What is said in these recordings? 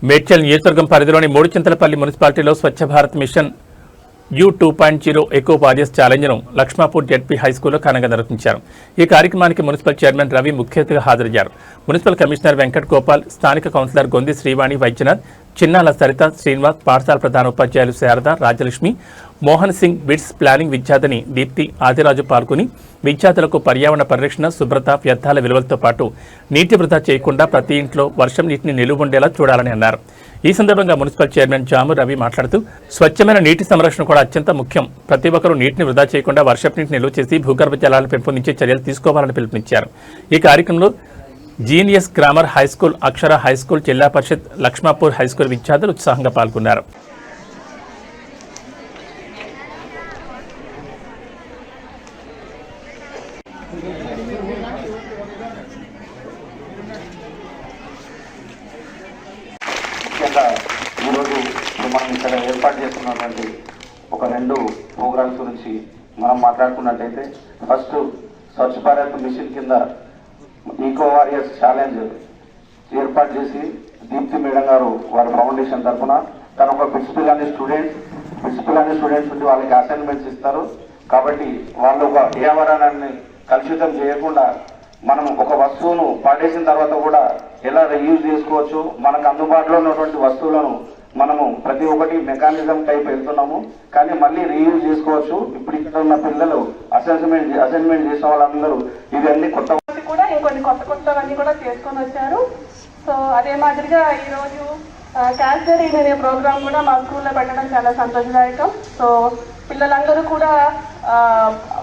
మేడ్చల్ నియోజకవర్గం పరిధిలోని మూడుచింతలపల్లి మున్సిపాలిటీలో Swachh Bharat mission U2.0 eco warriors ఛాలెంజ్ను లక్ష్మాపూర్ జెడ్పీ హైస్కూల్లో ఘనంగా నిర్వహించారు. ఈ కార్యక్రమానికి మున్సిపల్ చైర్మన్ రవి ముఖ్య అతిథిగా హాజరయ్యారు. మున్సిపల్ కమిషనర్ వెంకట్ గోపాల్, స్థానిక కౌన్సిలర్ గొంది శ్రీవాణి వైద్యనాథ్, చిన్నాల సరిత, శ్రీనివాస్, పాఠశాల ప్రధానోపాధ్యాయులు శారద, రాజలక్ష్మి, మోహన్ సింగ్, బిట్స్ ప్లానింగ్ విద్యార్థిని దీప్తి, ఆదిరాజు పాల్గొని విద్యార్థులకు పర్యావరణ పరిరక్షణ, శుభ్రత, వ్యర్థాల విలువలతో పాటు నీటి వృధా చేయకుండా ప్రతి ఇంట్లో వర్షం నీటిని నిలువ ఉండేలా చూడాలని అన్నారు. ఈ సందర్భంగా మున్సిపల్ చైర్మన్ జాము రవి మాట్లాడుతూ స్వచ్ఛమైన నీటి సంరక్షణ కూడా అత్యంత ముఖ్యం. ప్రతి ఒక్కరూ నీటిని వృధా చేయకుండా వర్షపు నీటిని నిలువ చేసి భూగర్భ జలాలను పెంపొందించే చర్యలు తీసుకోవాలని పిలుపునిచ్చారు. ఈ కార్యక్రమంలో జీనియస్ గ్రామర్ హైస్కూల్, అక్షర హైస్కూల్, జిల్లా పరిషత్, లక్ష్మాపూర్ హైస్కూల్ విద్యార్థులు ఉత్సాహంగా పాల్గొన్నారు. ఈరోజు మనం ఇక్కడ ఏర్పాటు చేస్తున్నటువంటి ఒక 2 ప్రోగ్రామ్స్ గురించి మనం మాట్లాడుకున్నట్టయితే, ఫస్ట్ స్వచ్ఛ భారత్ మిషన్ కింద ఈకో వారియర్స్ ఛాలెంజ్ ఏర్పాటు చేసి దీప్తి మేడం గారు వారి ఫౌండేషన్ తరఫున తను ఒక ప్రిన్సిపల్ అనే స్టూడెంట్స్ ఉండి వాళ్ళకి అసైన్మెంట్స్ ఇస్తారు. కాబట్టి వాళ్ళు ఒక పర్యావరణాన్ని కలుషితం చేయకుండా మనం ఒక వస్తువును పడేసిన తర్వాత కూడా ఎలా రీయూజ్ చేసుకోవచ్చు, మనకు అందుబాటులో ఉన్నటువంటి వస్తువులను మనము ప్రతి ఒక్కటి మెకానిజం టైప్ వెళ్తున్నాము, కానీ మళ్ళీ రీయూజ్ చేసుకోవచ్చు. ఇప్పుడు ఇక్కడ ఉన్న పిల్లలు అసైన్మెంట్ చేసిన వాళ్ళందరూ ఇవన్నీ కొత్త కూడా ఇంకొన్ని కొత్తవన్నీ కూడా చేసుకొని వచ్చారు. సో అదే మాదిరిగా ఈరోజు క్యాన్సర్ అనే ప్రోగ్రామ్ కూడా మా స్కూల్లో పెట్టడం చాలా సంతోషదాయకం. సో పిల్లలందరూ కూడా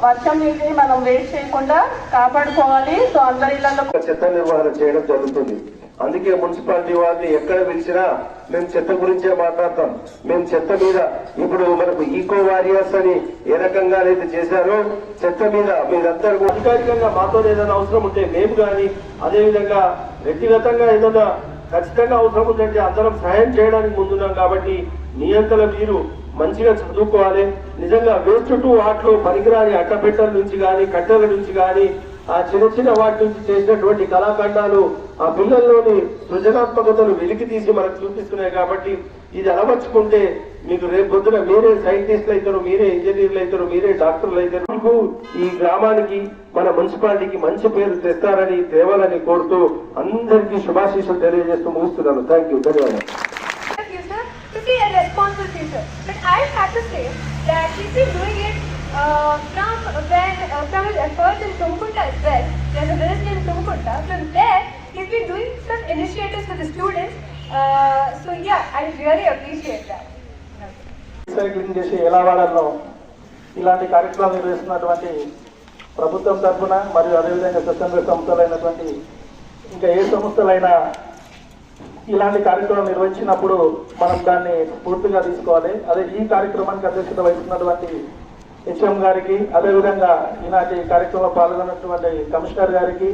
వర్షం నీటిని మనం వేస్ట్ చేయకుండా కాపాడుకోవాలి. సో అందరి ఇళ్లలో చెత్త నిర్వహణ చేయడం జరుగుతుంది. అందుకే మున్సిపాలిటీ వారిని ఎక్కడ పిలిచినా మేము చెత్త గురించే మాట్లాడతాం. మేము చెత్త మీద ఇప్పుడు మనకు ఈకో వారియర్స్ అని ఏ రకంగా అయితే చేశారో, చెత్త మీద మీరందరూ అధికారికంగా మాతో ఏదైనా అవసరం ఉంటే మేము కానీ, అదేవిధంగా వ్యక్తిగతంగా ఏదైనా ఖచ్చితంగా అవసరం ఉందంటే అందరం సహాయం చేయడానికి ముందున్నాం. కాబట్టి మీ అంతలో మీరు మంచిగా చదువుకోవాలి. నిజంగా వేస్ట్ టు వాటిలో పనికిరాని అట్టపెట్టల నుంచి కానీ, కట్టెల నుంచి కానీ, ఆ చిన్న వాటి నుంచి చేసినటువంటి కళాఖండాలు ఆ పిల్లల్లోని సృజనాత్మకతను వెలికి తీసి మనకు చూపిస్తున్నాయి. కాబట్టి ఇది అలవర్చుకుంటే మీకు రేపు పొద్దున మీరే సైంటిస్టులు అవుతారు, మీరే ఇంజనీర్లు అవుతారు, మీరే డాక్టర్లు అవుతారు. ఈ గ్రామానికి, మన మున్సిపాలిటీకి మంచి పేరు తెస్తారని, తేవాలని కోరుతూ అందరికీ శుభాశీస్సులు తెలియజేస్తూ ముగిస్తున్నాను. థ్యాంక్ యూ, ధన్యవాదాలు. A responsible future, but I have to say that he's been doing it from his efforts in Tumkunta as well. There's a village in Tumkunta. From there, he's been doing some initiatives for the students. So yeah, I really appreciate that. Recycling చేసి ఎలా వాడాలో ఇలాంటి కార్యక్రమాలు నిర్వహిస్తున్నటువంటి ప్రభుత్వం తరఫున మరియు అదేవిధంగా స్వచ్ఛంద సంస్థలైనటువంటి ఇంకా ఏ సంస్థలైనా ఇలాంటి కార్యక్రమం నిర్వహించినప్పుడు మనం దాన్ని పూర్తిగా తీసుకోవాలి. అదే ఈ కార్యక్రమానికి అధ్యక్షత వహిస్తున్నటువంటి హెచ్ఎం గారికి, అదేవిధంగా ఈనాటి కార్యక్రమంలో పాల్గొన్నటువంటి కమిషనర్ గారికి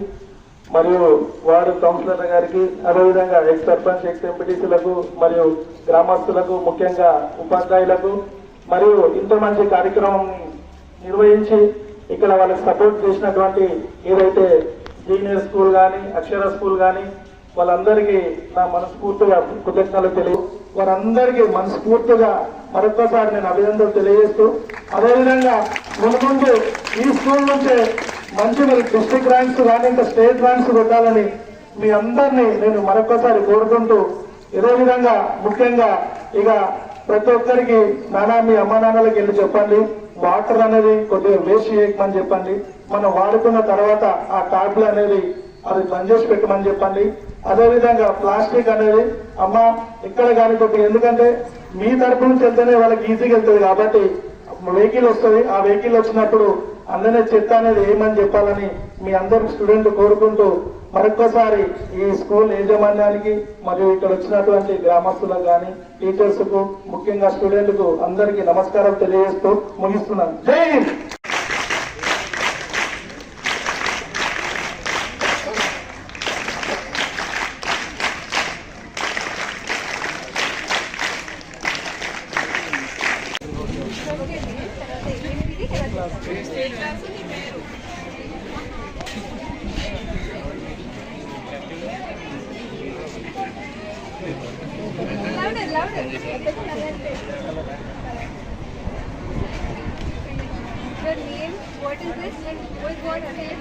మరియు వార్డు కౌన్సిలర్ గారికి, అదేవిధంగా ఎక్స్ సర్పంచ్, ఎక్స్ ఎంపీటీసీలకు మరియు గ్రామస్తులకు, ముఖ్యంగా ఉపాధ్యాయులకు, మరియు ఇంత మంచి కార్యక్రమం నిర్వహించి ఇక్కడ వాళ్ళకి సపోర్ట్ చేసినటువంటి ఏదైతే జీనియర్ స్కూల్ కానీ, అక్షర స్కూల్ కానీ వాళ్ళందరికీ నా మనస్ఫూర్తిగా కృతజ్ఞతలు తెలియ వారందరికీ మనస్ఫూర్తిగా మరొకసారి నేను అభినందనలు తెలియజేస్తూ, అదేవిధంగా ముందు ఈ స్కూల్ నుంచే మంచి డిస్ట్రిక్ట్ ర్యాంక్స్ కానీ ఇంకా స్టేట్ ర్యాంక్స్ పెట్టాలని మీ అందరినీ నేను మరొకసారి కోరుకుంటూ, ఇదే విధంగా ముఖ్యంగా ఇక ప్రతి ఒక్కరికి మీ అమ్మ నాన్నలకి వెళ్ళి చెప్పండి, వాటర్ అనేది కొద్దిగా వేస్ట్ చేయకమని చెప్పండి. మనం వాడుకున్న తర్వాత ఆ ట్యాబ్లు అనేది అది బంద్ చేసి పెట్టమని చెప్పండి. అదేవిధంగా ప్లాస్టిక్ అనేది అమ్మ ఇక్కడ కానీ కొద్దిగా, ఎందుకంటే మీ తరపు నుంచి వెళ్తేనే వాళ్ళకి ఈజీగా వెళ్తుంది కాబట్టి వెహికల్ వస్తుంది. ఆ వెహికల్ వచ్చినప్పుడు అందరినీ చెత్త అనేది ఏమని చెప్పాలని మీ అందరికి స్టూడెంట్ కోరుకుంటూ, మరొక్కసారి ఈ స్కూల్ యాజమాన్యానికి మరియు ఇక్కడ వచ్చినటువంటి గ్రామస్తులకు కానీ, టీచర్స్కు, ముఖ్యంగా స్టూడెంట్కు అందరికీ నమస్కారం తెలియజేస్తూ ముగిస్తున్నాను. జై Hind. Louder, louder. Your name, what is this, and who is what again?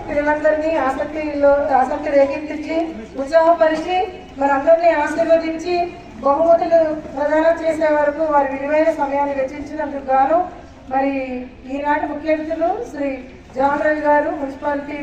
పిల్లలందరినీ ఆసక్తి రేకెత్తించి ఉత్సాహపరిచి మరందరినీ ఆశీర్వదించి బహుమతులు ప్రదానం చేసే వరకు వారి విలువైన సమయాన్ని వెచ్చించినందుకు గాను మరి ఈనాటి ముఖ్య అతిథులు శ్రీ జాన్ రవి గారు మున్సిపాలిటీ